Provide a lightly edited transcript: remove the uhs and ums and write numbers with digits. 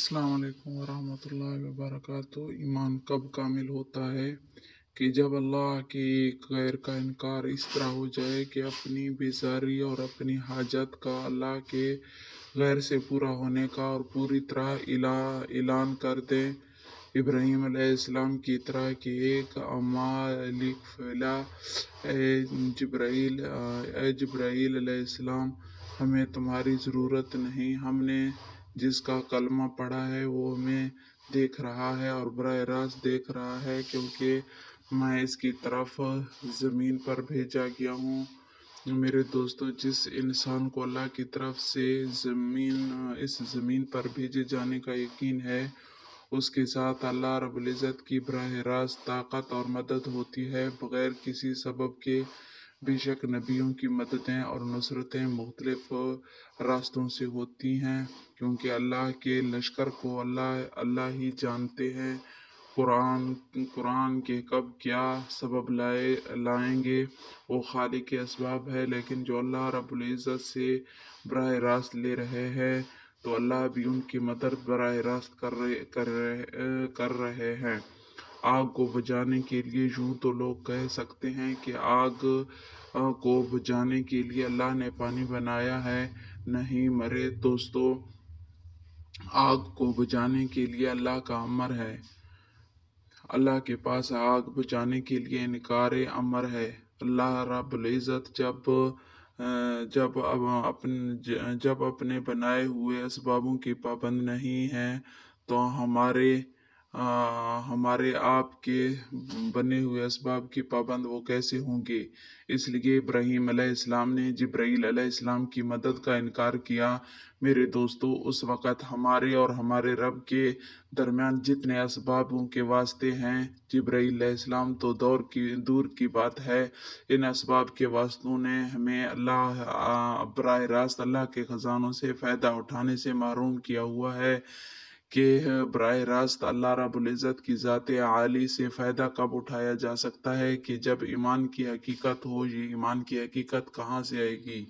अस्सलाम वालेकुम वरहमतुल्लाहि वबरकातुहू। ईमान कब कामिल होता है कि जब अल्लाह के गैर का इनकार इस तरह हो जाए कि अपनी बेजारी और अपनी हाजत का अल्लाह के गैर से पूरा होने का और पूरी तरह ऐलान कर दे। इब्राहीम अलैहिस्सलाम की तरह कि एक अमालिक फैला जिब्राईल अलैहिस्सलाम, हमें तुम्हारी ज़रूरत नहीं। हमने जिसका कलमा पढ़ा है वो हमें देख रहा है और बराह रास्त देख रहा है, क्योंकि मैं इसकी तरफ ज़मीन पर भेजा गया हूँ। मेरे दोस्तों, जिस इंसान को अल्लाह की तरफ से इस ज़मीन पर भेजे जाने का यकीन है, उसके साथ अल्लाह रब्बुल इज़्ज़त की बराह रास्त ताकत और मदद होती है बग़ैर किसी सबब के। बेशक नबियों की मददें और नुसरतें मुख्तलिफ रास्तों से होती हैं, क्योंकि अल्लाह के लश्कर को अल्लाह ही जानते हैं। कुरान कुरान के कब क्या सबब लाएंगे वो खालिक के असबाब है, लेकिन जो अल्लाह रब्बुल इज़्ज़त से बराह रास्त ले रहे हैं तो अल्लाह भी उनकी मदद बराह रास्त कर रहे हैं। आग को बुझाने के लिए यूं तो लोग कह सकते हैं कि आग को बुझाने के लिए अल्लाह ने पानी बनाया है। नहीं मरे दोस्तों, आग को बुझाने के लिए अल्लाह का अमर है। अल्लाह के पास आग बुझाने के लिए इनकार अमर है। अल्लाह रब्बुल इज़्ज़त जब अपने बनाए हुए असबाबों की पाबंद नहीं है तो हमारे आप के बने हुए असबाब की पाबंद वो कैसे होंगे। इसलिए इब्राहीम अलैहिस्सलाम ने जिब्राईल अलैहिस्सलाम की मदद का इनकार किया। मेरे दोस्तों, उस वक़्त हमारे और हमारे रब के दरमियान जितने असबाबों के वास्ते हैं, जिब्राईल अलैहिस्सलाम तो दूर की बात है। इन असबाब के वास्तों ने हमें बराह रास्त अल्लाह के ख़जानों से फ़ायदा उठाने से महरूम किया हुआ है कि बराह रास्त अल्लाह रब्बुल इज़्ज़त की ज़ात आली से फ़ायदा कब उठाया जा सकता है कि जब ईमान की हकीकत हो। ये ईमान की हकीकत कहाँ से आएगी?